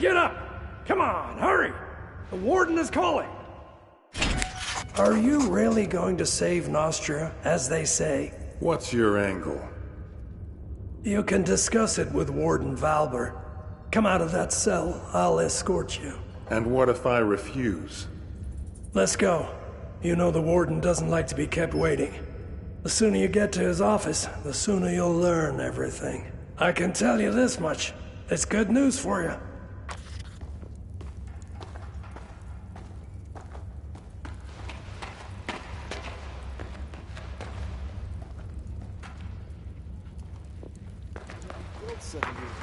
Get up! Come on, hurry! The warden is calling! Are you really going to save Nostria, as they say? What's your angle? You can discuss it with Warden Valber. Come out of that cell, I'll escort you. And what if I refuse? Let's go. You know the warden doesn't like to be kept waiting. The sooner you get to his office, the sooner you'll learn everything. I can tell you this much. It's good news for you.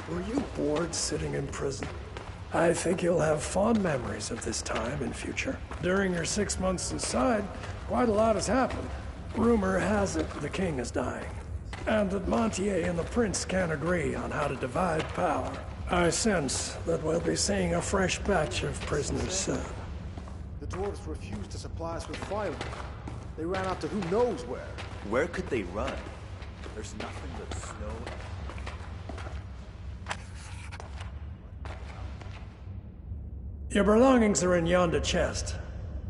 Were you bored sitting in prison? I think you'll have fond memories of this time in future. During your 6 months inside, quite a lot has happened. Rumor has it the king is dying, and that Montier and the prince can't agree on how to divide power. I sense that we'll be seeing a fresh batch of prisoners soon. The dwarves refused to supply us with firewood. They ran out to who knows where. Where could they run? There's nothing but snow. Your belongings are in yonder chest.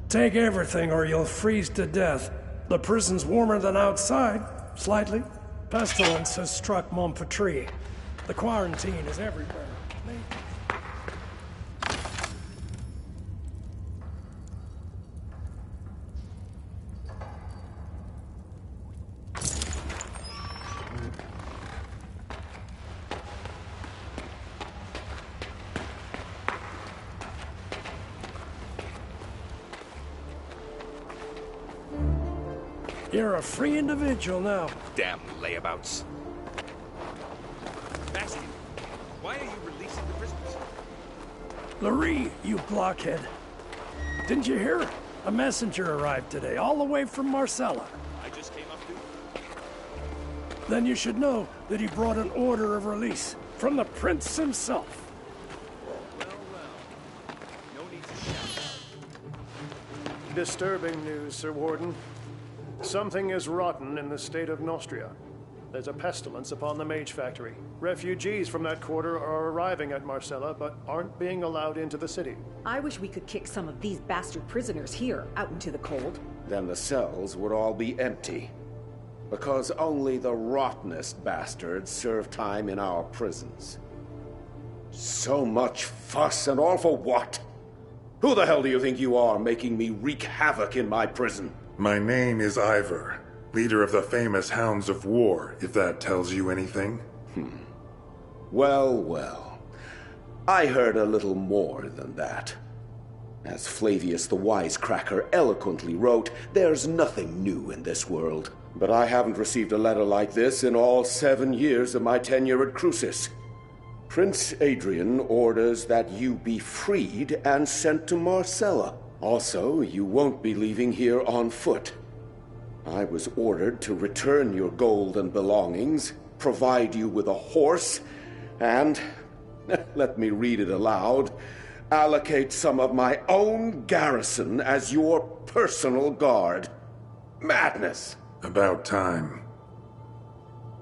Take everything or you'll freeze to death. The prison's warmer than outside, slightly. Pestilence has struck Montpetrie. The quarantine is everywhere. You're a free individual now. Damn layabouts. Bastion, why are you releasing the prisoners? Larry, you blockhead. Didn't you hear? A messenger arrived today, all the way from Marcella. I just came up to... Then you should know that he brought an order of release from the prince himself. Well. No need to shout. Disturbing news, Sir Warden. Something is rotten in the state of Nostria. There's a pestilence upon the Mage Factory. Refugees from that quarter are arriving at Marcella, but aren't being allowed into the city. I wish we could kick some of these bastard prisoners here out into the cold. Then the cells would all be empty. Because only the rottenest bastards serve time in our prisons. So much fuss and all for what? Who the hell do you think you are, making me wreak havoc in my prison? My name is Ivor, leader of the famous Hounds of War, if that tells you anything. Well. I heard a little more than that. As Flavius the Wisecracker eloquently wrote, there's nothing new in this world. But I haven't received a letter like this in all 7 years of my tenure at Crucis. Prince Adrian orders that you be freed and sent to Marcella. Also, you won't be leaving here on foot. I was ordered to return your gold and belongings, provide you with a horse, and, let me read it aloud, allocate some of my own garrison as your personal guard. Madness! About time.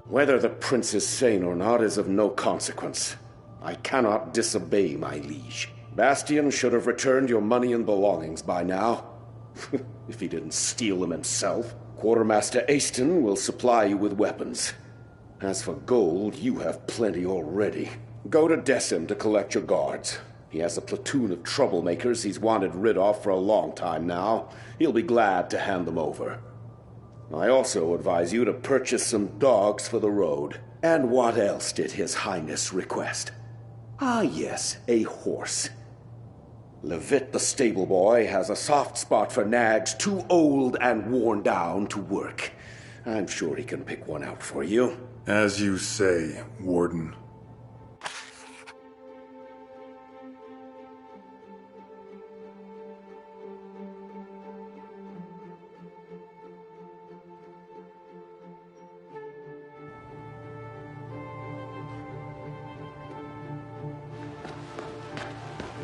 Whether the prince is sane or not is of no consequence. I cannot disobey my liege. Bastion should have returned your money and belongings by now. If he didn't steal them himself. Quartermaster Aston will supply you with weapons. As for gold, you have plenty already. Go to Decim to collect your guards. He has a platoon of troublemakers he's wanted rid of for a long time now. He'll be glad to hand them over. I also advise you to purchase some dogs for the road. And what else did His Highness request? Ah yes, a horse. Levitt the stable boy has a soft spot for nags too old and worn down to work. I'm sure he can pick one out for you. As you say, Warden.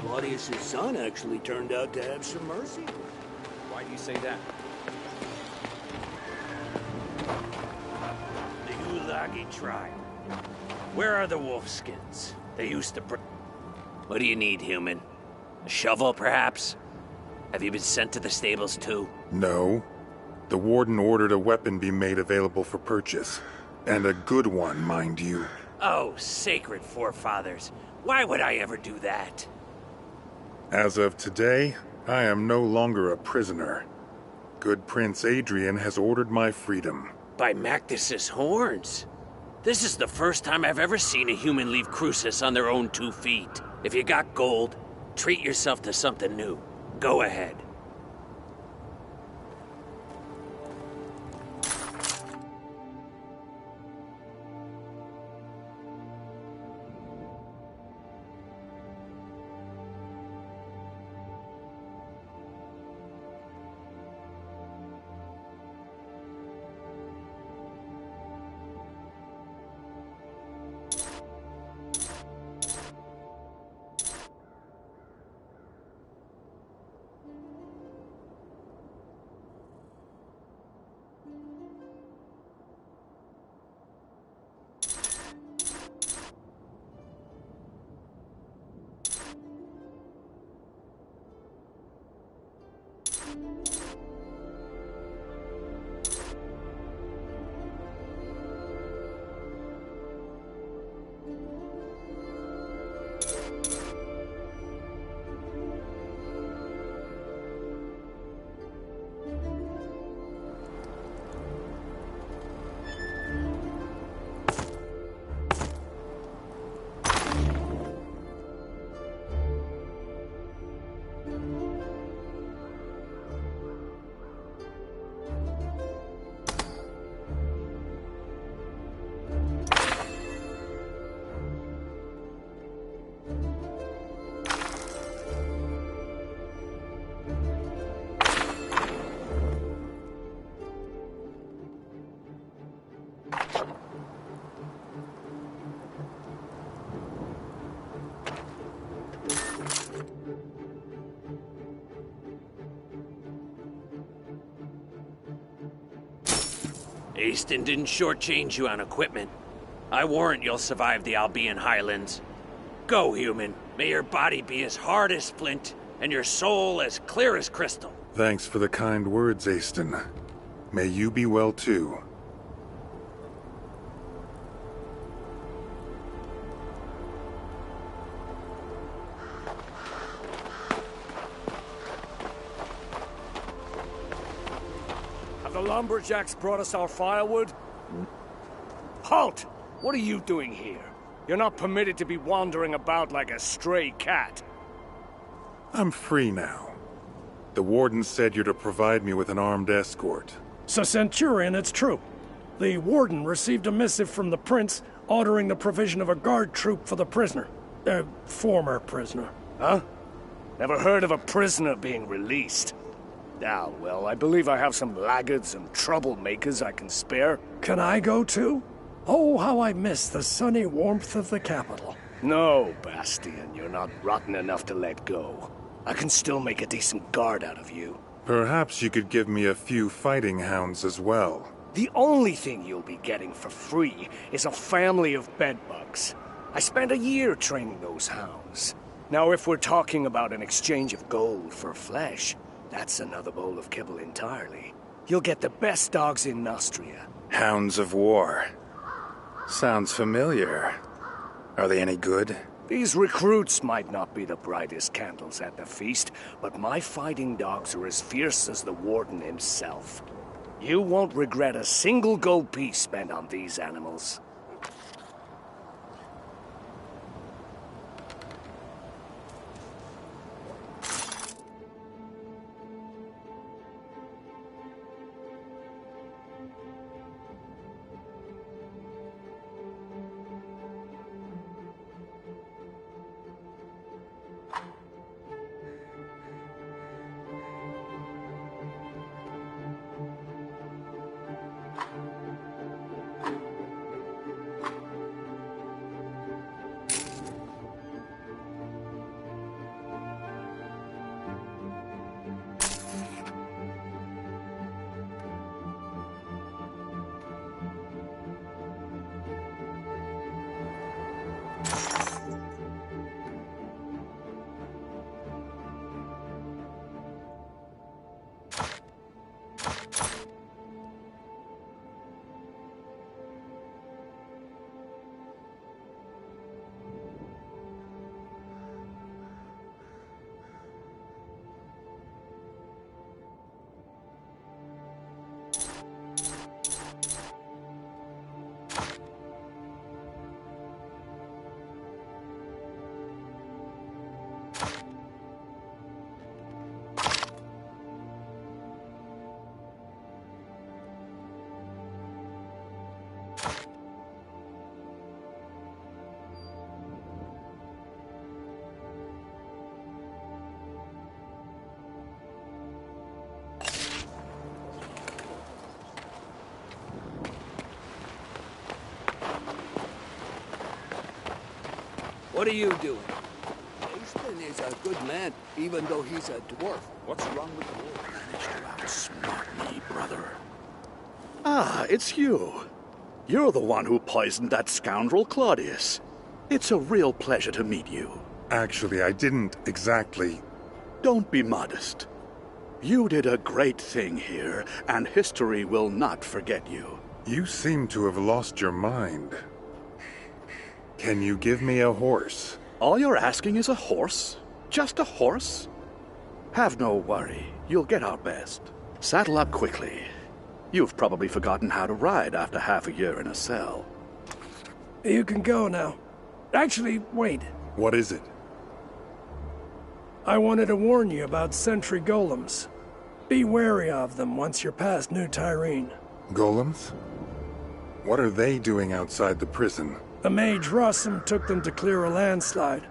Claudius's son actually turned out to have some mercy. Why do you say that? The Ulagi tribe. Where are the wolfskins? They used to What do you need, human? A shovel, perhaps? Have you been sent to the stables, too? No. The Warden ordered a weapon be made available for purchase. And a good one, mind you. Oh, sacred forefathers. Why would I ever do that? As of today, I am no longer a prisoner. Good Prince Adrian has ordered my freedom. By Mactus's horns. This is the first time I've ever seen a human leave Crucis on their own 2 feet. If you got gold, treat yourself to something new. Go ahead. Easton didn't shortchange you on equipment. I warrant you'll survive the Albion Highlands. Go, human. May your body be as hard as flint, and your soul as clear as crystal. Thanks for the kind words, Aston. May you be well too. The lumberjacks brought us our firewood? Halt! What are you doing here? You're not permitted to be wandering about like a stray cat. I'm free now. The Warden said you're to provide me with an armed escort. So, Centurion, it's true. The Warden received a missive from the Prince ordering the provision of a guard troop for the prisoner. Former prisoner. Huh? Never heard of a prisoner being released. Ah, well, I believe I have some laggards and troublemakers I can spare. Can I go too? Oh, how I miss the sunny warmth of the capital. No, Bastian, you're not rotten enough to let go. I can still make a decent guard out of you. Perhaps you could give me a few fighting hounds as well. The only thing you'll be getting for free is a family of bedbugs. I spent a year training those hounds. Now, if we're talking about an exchange of gold for flesh, that's another bowl of kibble entirely. You'll get the best dogs in Nostria. Hounds of War. Sounds familiar. Are they any good? These recruits might not be the brightest candles at the feast, but my fighting dogs are as fierce as the Warden himself. You won't regret a single gold piece spent on these animals. What are you doing? Jason is a good man, even though he's a dwarf. What's wrong with you? Managed to outsmart me, brother. Ah, it's you. You're the one who poisoned that scoundrel Claudius. It's a real pleasure to meet you. Actually, I didn't exactly. Don't be modest. You did a great thing here, and history will not forget you. You seem to have lost your mind. Can you give me a horse? All you're asking is a horse? Just a horse? Have no worry. You'll get our best. Saddle up quickly. You've probably forgotten how to ride after half a year in a cell. You can go now. Actually, wait. What is it? I wanted to warn you about sentry golems. Be wary of them once you're past New Tyrene. Golems? What are they doing outside the prison? The mage Rossum took them to clear a landslide.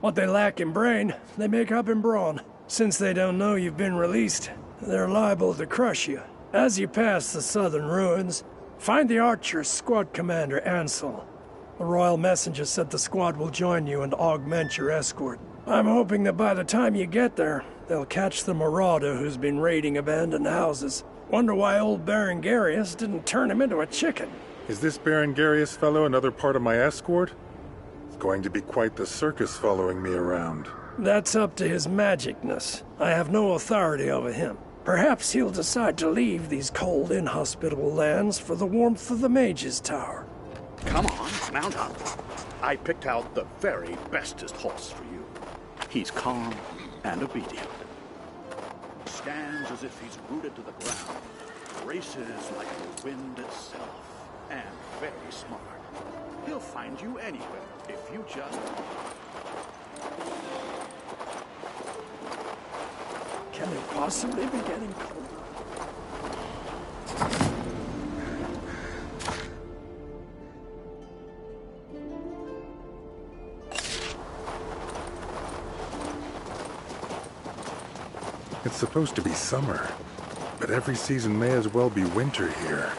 What they lack in brain, they make up in brawn. Since they don't know you've been released, they're liable to crush you. As you pass the southern ruins, find the Archer's squad commander, Ansel. The Royal Messenger said the squad will join you and augment your escort. I'm hoping that by the time you get there, they'll catch the marauder who's been raiding abandoned houses. Wonder why old Baron Garius didn't turn him into a chicken. Is this Baron Garius fellow another part of my escort? It's going to be quite the circus following me around. That's up to his magicness. I have no authority over him. Perhaps he'll decide to leave these cold, inhospitable lands for the warmth of the Mage's Tower. Come on, mount up. I picked out the very bestest horse for you. He's calm and obedient. Stands as if he's rooted to the ground. Races like the wind itself. And very smart. He'll find you anywhere if you just... Can it possibly be getting colder? It's supposed to be summer, but every season may as well be winter here.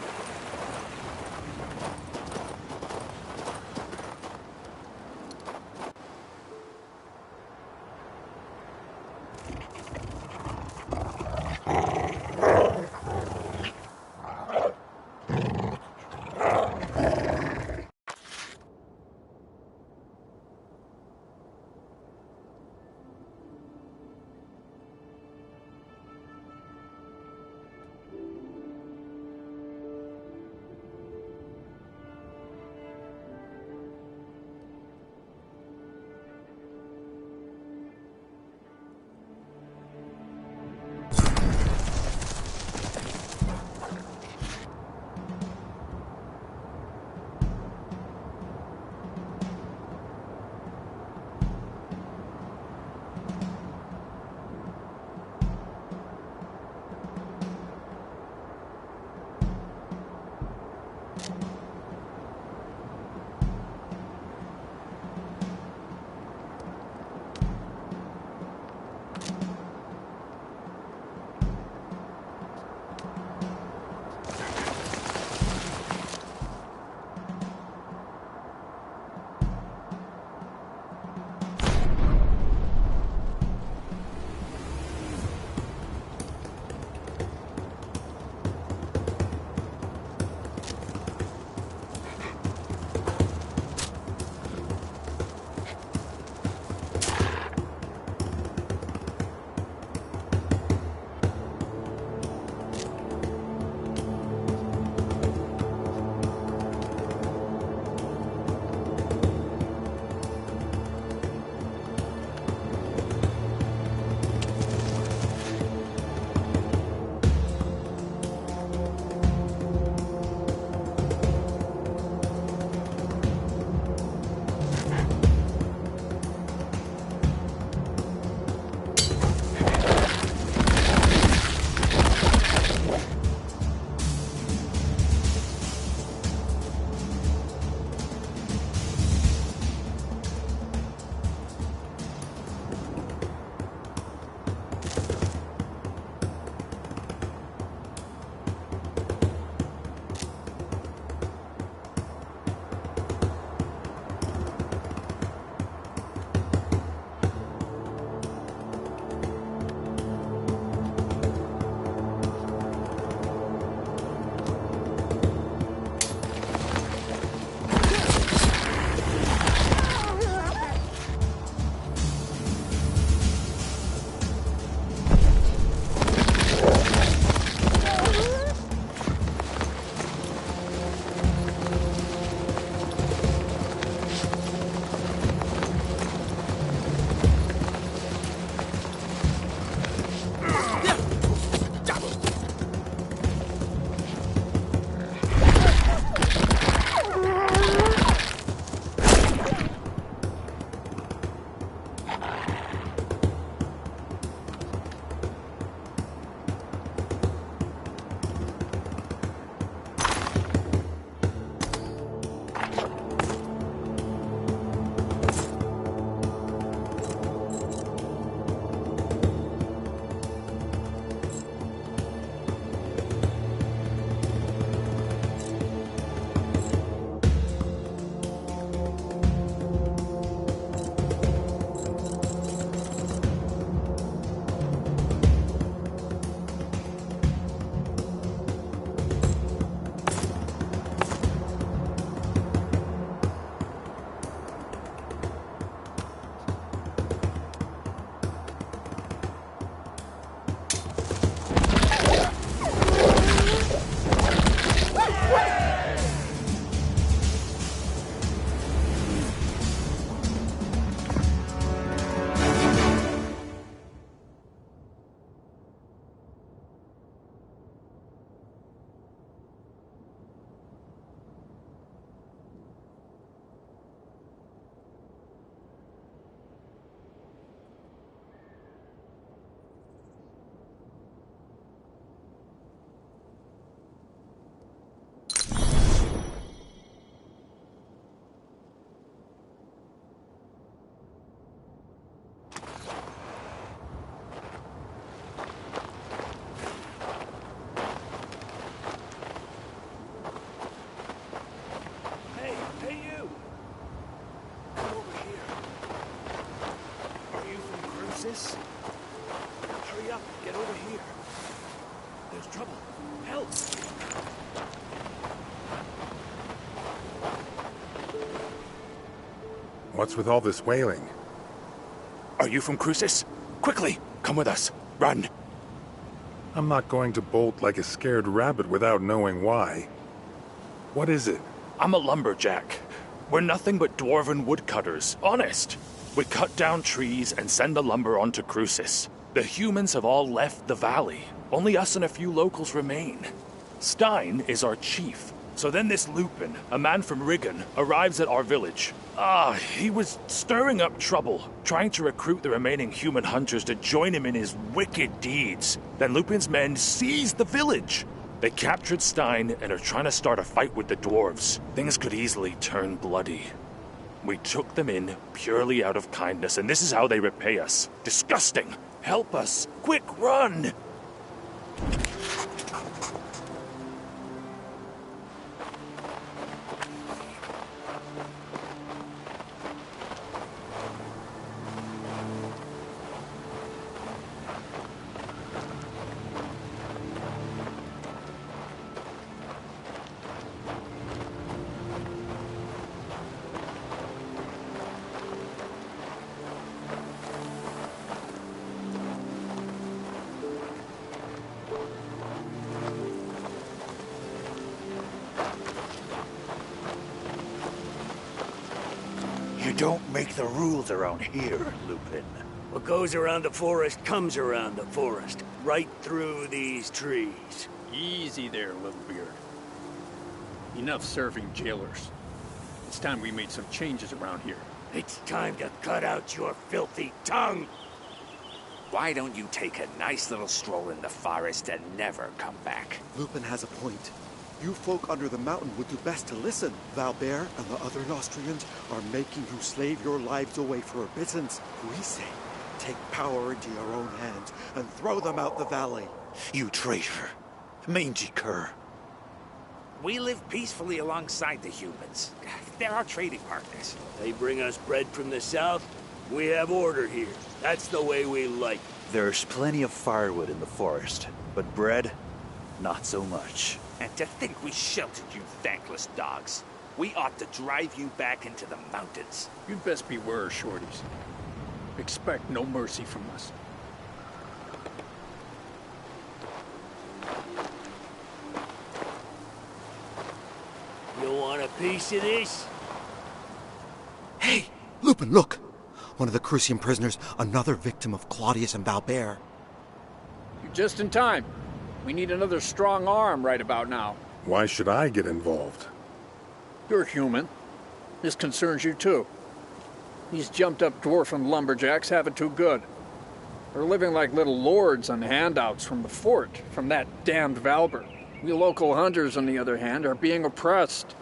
this? Hurry up, get over here. There's trouble. Help! What's with all this wailing? Are you from Crucis? Quickly, come with us. Run. I'm not going to bolt like a scared rabbit without knowing why. What is it? I'm a lumberjack. We're nothing but dwarven woodcutters, honest. We cut down trees and send the lumber onto Crucis. The humans have all left the valley. Only us and a few locals remain. Stein is our chief. So then this Lupin, a man from Rigon, arrives at our village. He was stirring up trouble, trying to recruit the remaining human hunters to join him in his wicked deeds. Then Lupin's men seized the village. They captured Stein and are trying to start a fight with the dwarves. Things could easily turn bloody. We took them in purely out of kindness, and this is how they repay us. Disgusting! Help us! Quick, run! You don't make the rules around here, Lupin. What goes around the forest comes around the forest. Right through these trees. Easy there, Littlebeard. Enough serving jailers. It's time we made some changes around here. It's time to cut out your filthy tongue! Why don't you take a nice little stroll in the forest and never come back? Lupin has a point. You folk under the mountain would do best to listen. Valbert and the other Nostrians are making you slave your lives away for a pittance. We say, take power into your own hands and throw them out the valley. You traitor. Mangy cur. We live peacefully alongside the humans. They're our trading partners. They bring us bread from the south. We have order here. That's the way we like. There's plenty of firewood in the forest, but bread, not so much. And to think we sheltered you thankless dogs. We ought to drive you back into the mountains. You'd best beware, shorties. Expect no mercy from us. You want a piece of this? Hey, Lupin, look! One of the Crucian prisoners, another victim of Claudius and Valbert. You're just in time. We need another strong arm right about now. Why should I get involved? You're human. This concerns you too. These jumped-up dwarfen lumberjacks have it too good. They're living like little lords on handouts from the fort, from that damned Valbert. We local hunters, on the other hand, are being oppressed.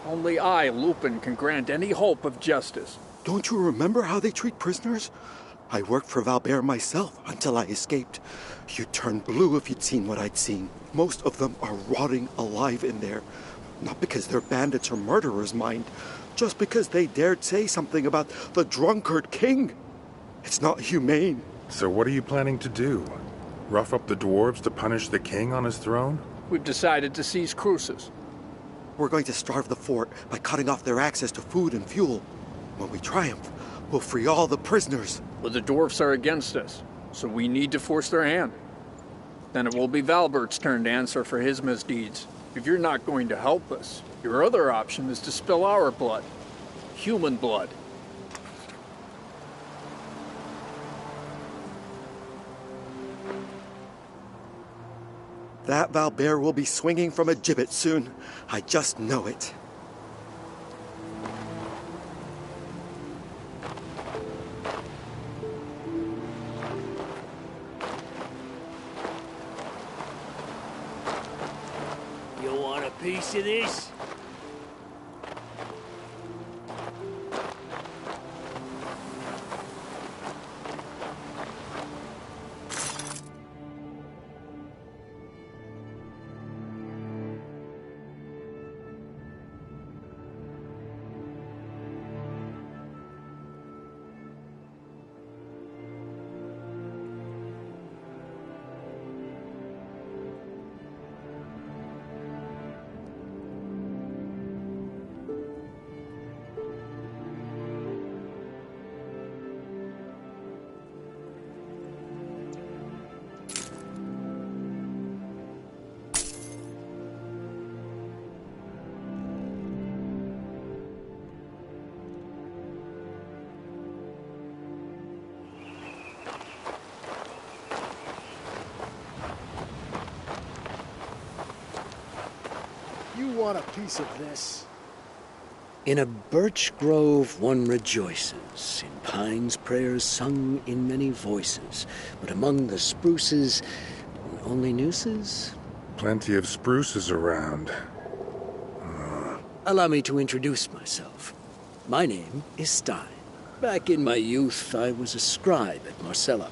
Only I, Lupin, can grant any hope of justice. Don't you remember how they treat prisoners? I worked for Valbert myself until I escaped. You'd turn blue if you'd seen what I'd seen. Most of them are rotting alive in there. Not because they're bandits or murderers, mind. Just because they dared say something about the drunkard king. It's not humane. So what are you planning to do? Rough up the dwarves to punish the king on his throne? We've decided to seize Crucis. We're going to starve the fort by cutting off their access to food and fuel. When we triumph, we'll free all the prisoners. But the dwarfs are against us, so we need to force their hand. Then it will be Valbert's turn to answer for his misdeeds. If you're not going to help us, your other option is to spill our blood. Human blood. That Valbert will be swinging from a gibbet soon. I just know it. You want a piece of this? want a piece of this? In a birch grove one rejoices, in pines prayers sung in many voices, but among the spruces, only nooses? Plenty of spruces around. Allow me to introduce myself. My name is Stein. Back in my youth, I was a scribe at Marcella,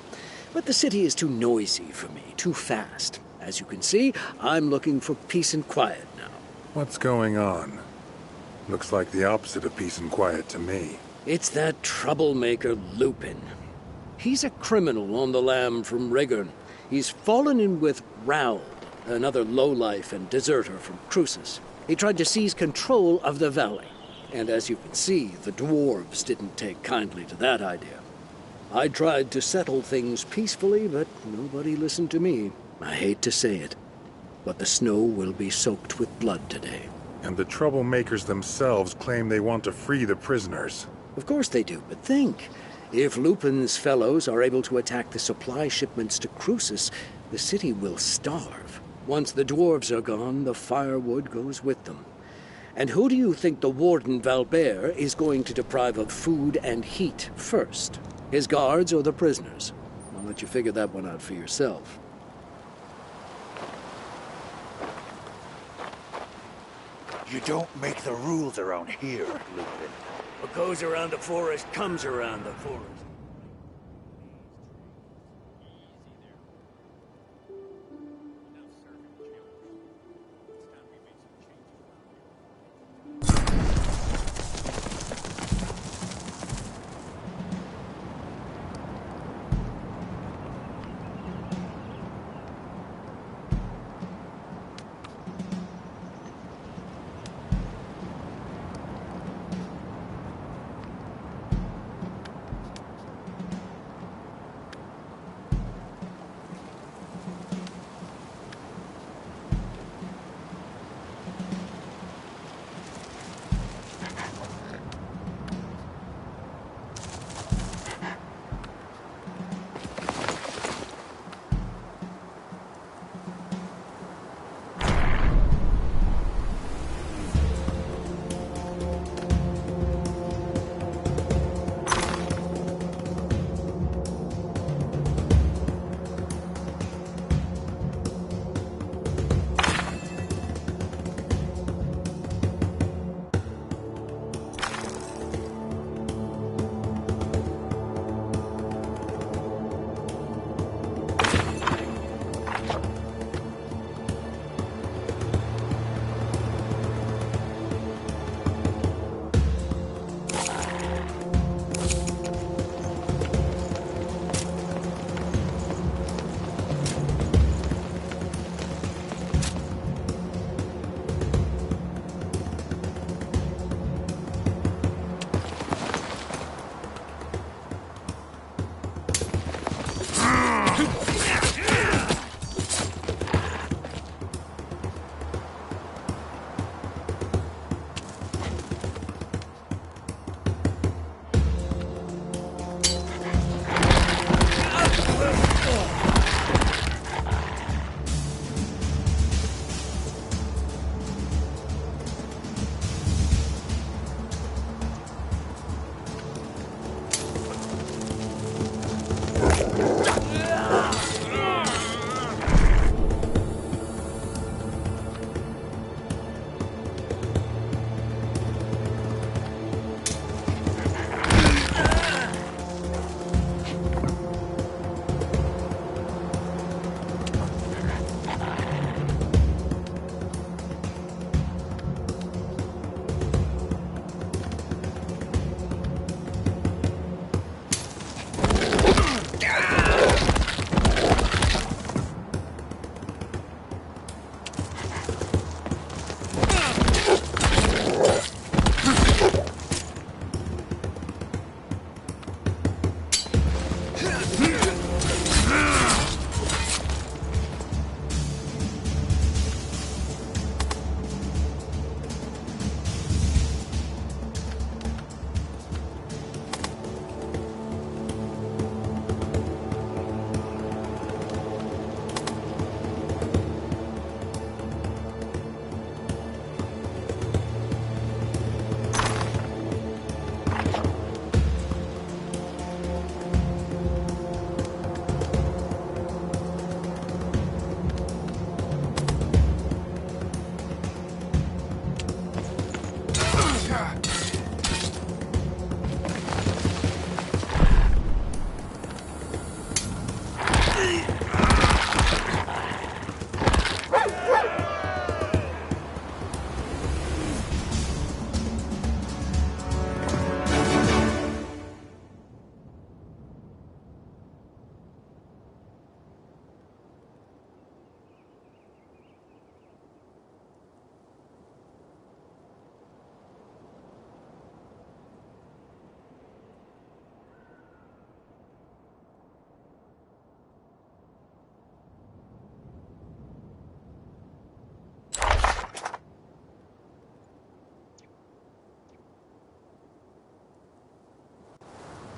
but the city is too noisy for me, too fast. As you can see, I'm looking for peace and quiet now. What's going on? Looks like the opposite of peace and quiet to me. It's that troublemaker Lupin. He's a criminal on the lam from Regern. He's fallen in with Raoul, another lowlife and deserter from Crucis. He tried to seize control of the valley. And as you can see, the dwarves didn't take kindly to that idea. I tried to settle things peacefully, but nobody listened to me. I hate to say it, but the snow will be soaked with blood today. And the troublemakers themselves claim they want to free the prisoners. Of course they do, but think. If Lupin's fellows are able to attack the supply shipments to Crucis, the city will starve. Once the dwarves are gone, the firewood goes with them. And who do you think the warden Valbert is going to deprive of food and heat first? His guards or the prisoners? I'll let you figure that one out for yourself. You don't make the rules around here, Lupin. What goes around the forest comes around the forest.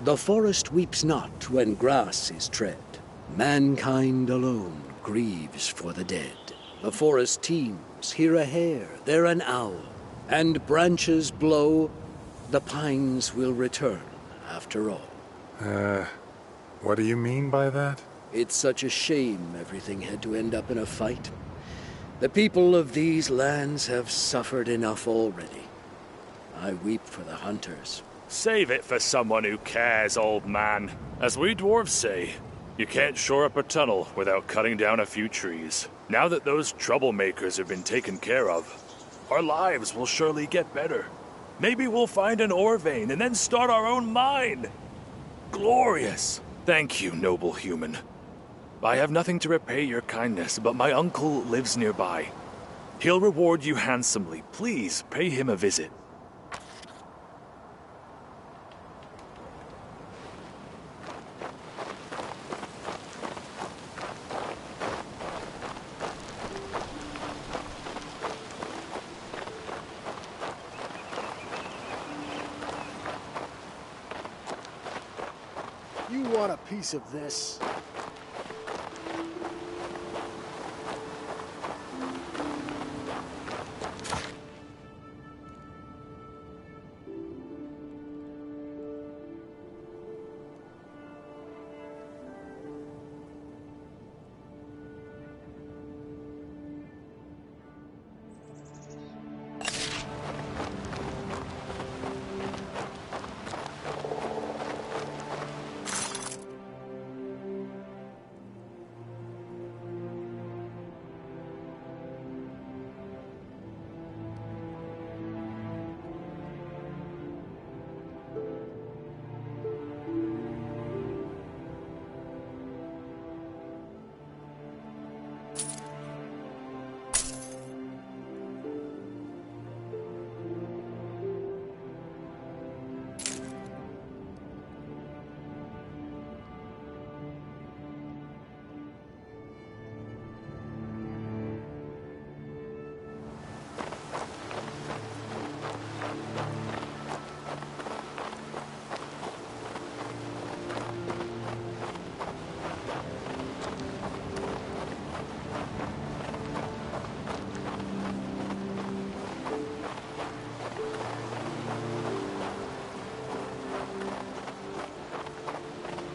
The forest weeps not when grass is tread. Mankind alone grieves for the dead. The forest teems, here a hare, there an owl, and branches blow, the pines will return after all. What do you mean by that? It's such a shame everything had to end up in a fight. The people of these lands have suffered enough already. I weep for the hunters. Save it for someone who cares, old man. As we dwarves say, you can't shore up a tunnel without cutting down a few trees. Now that those troublemakers have been taken care of, our lives will surely get better. Maybe we'll find an ore vein and then start our own mine. Glorious! Thank you, noble human. I have nothing to repay your kindness, but my uncle lives nearby. He'll reward you handsomely. Please pay him a visit. You want a piece of this?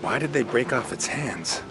Why did they break off its hands?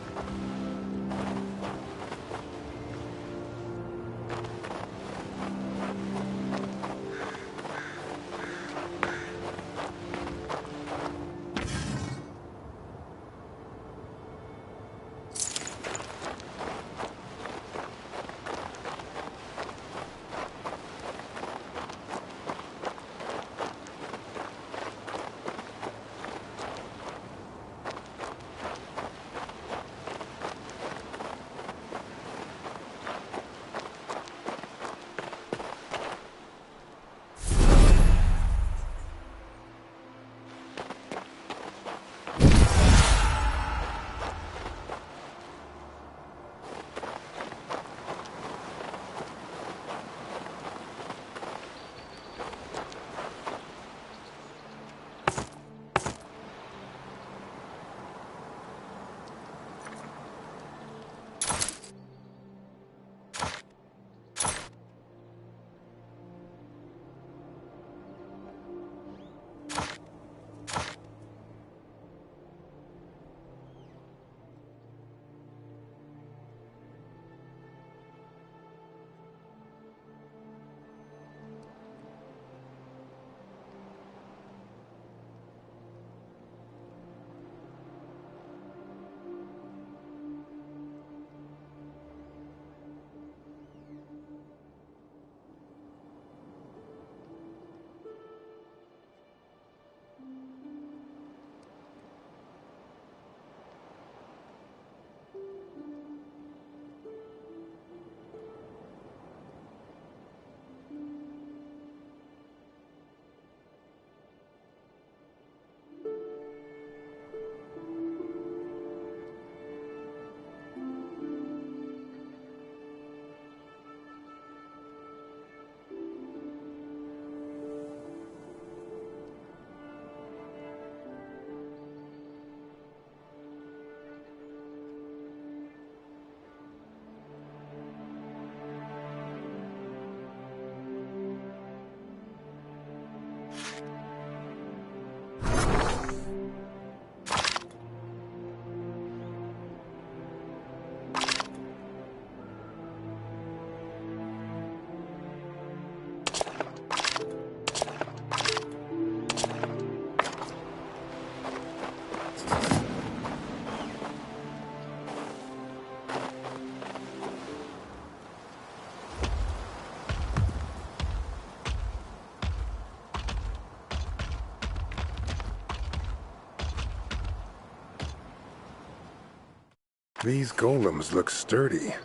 These golems look sturdy.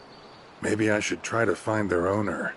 Maybe I should try to find their owner.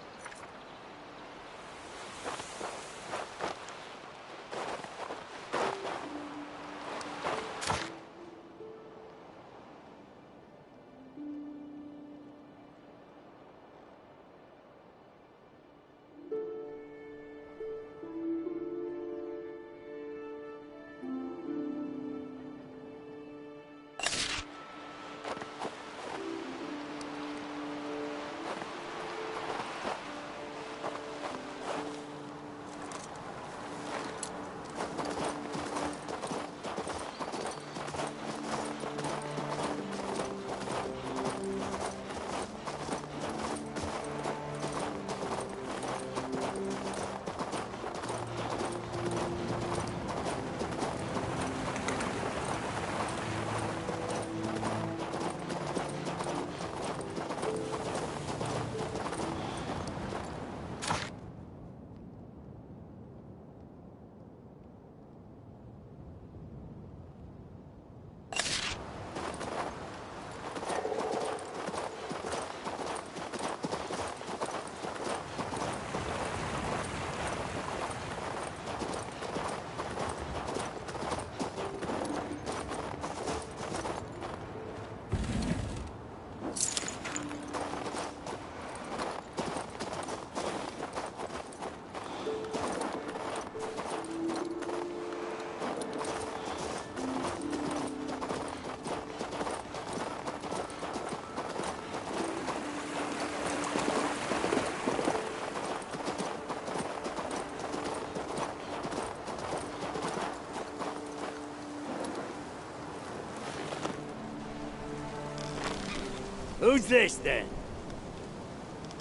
Who's this, then?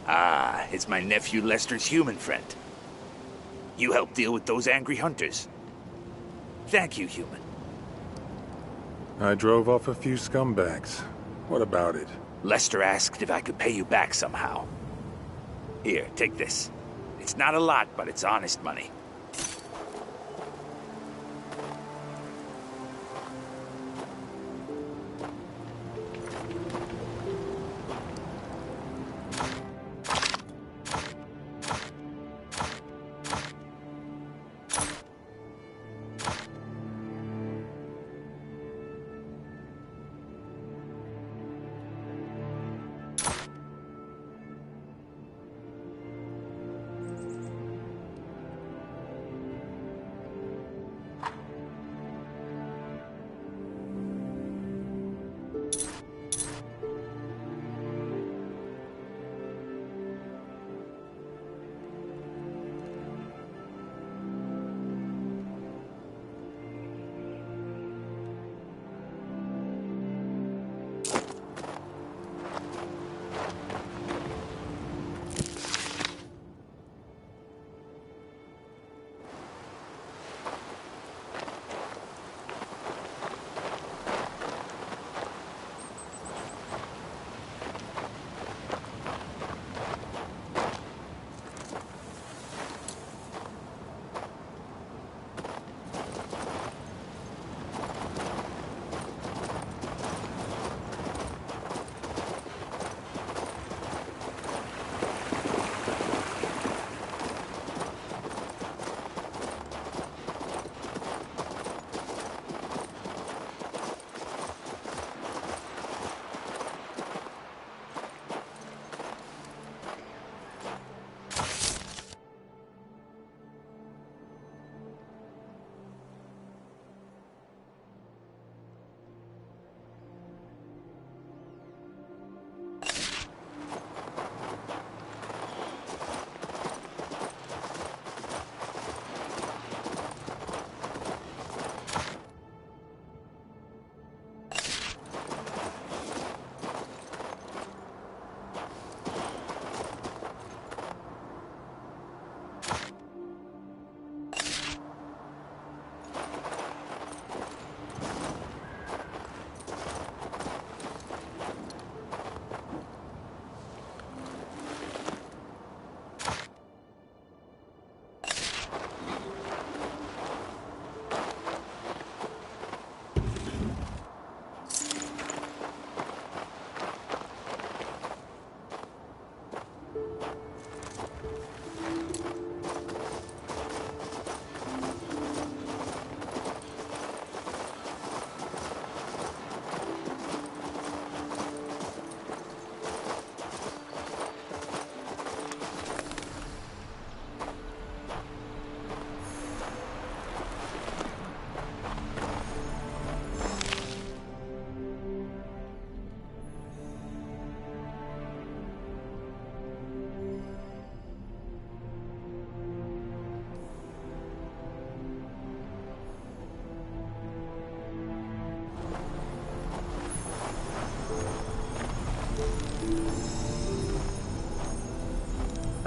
Ah, it's my nephew Lester's human friend. You helped deal with those angry hunters. Thank you, human. I drove off a few scumbags. What about it? Lester asked if I could pay you back somehow. Here, take this. It's not a lot, but it's honest money.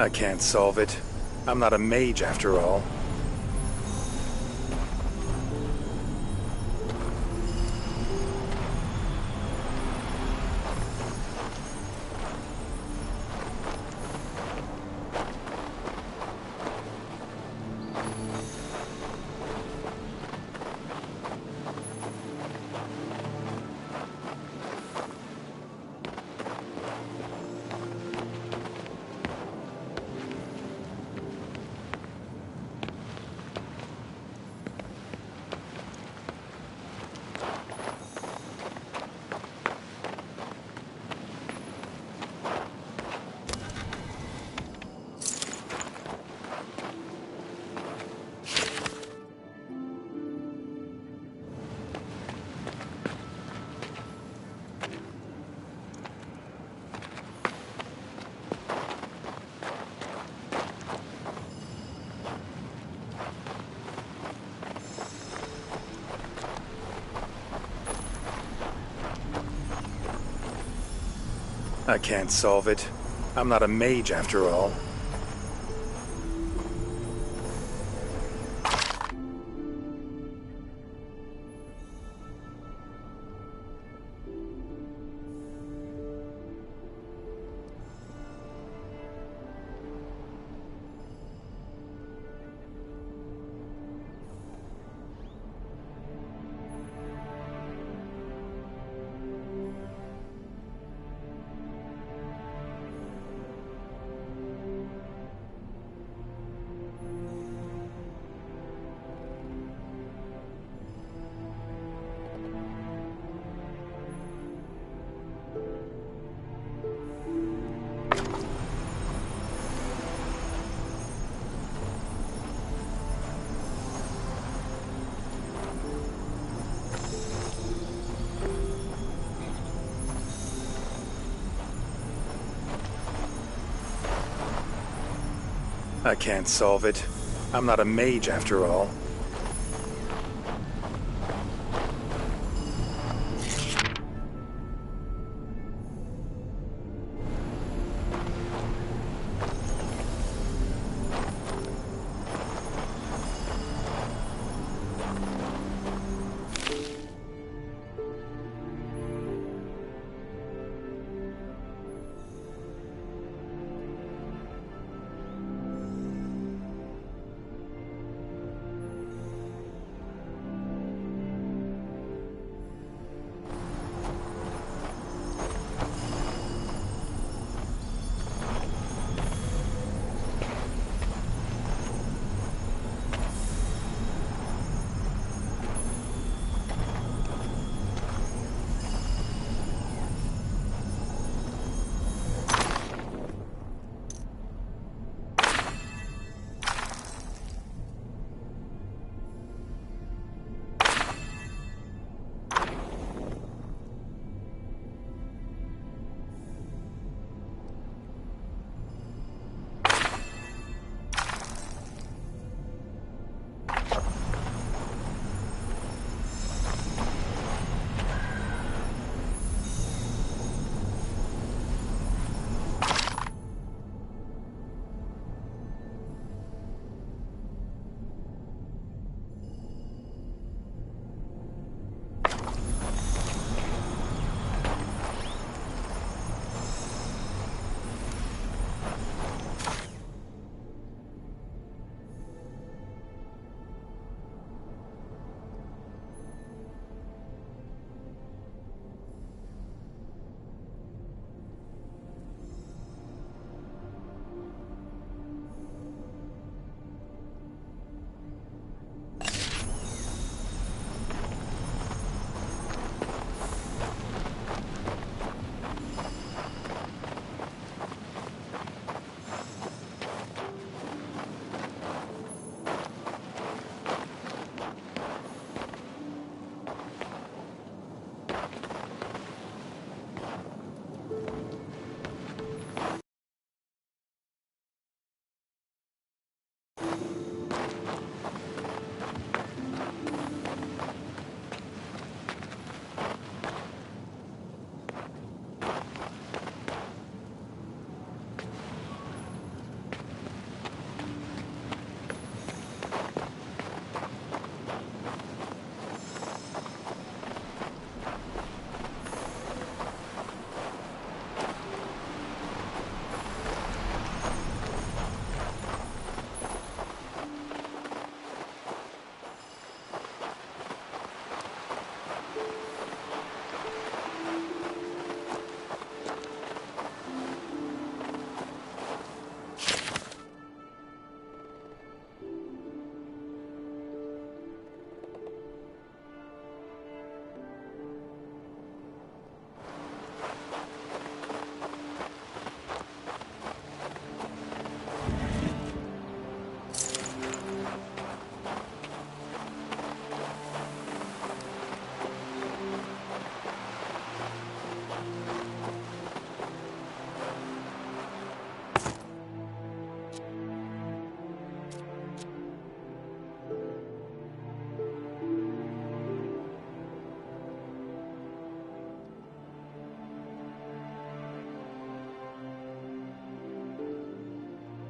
I can't solve it. I'm not a mage after all. I can't solve it. I'm not a mage after all. I can't solve it. I'm not a mage after all.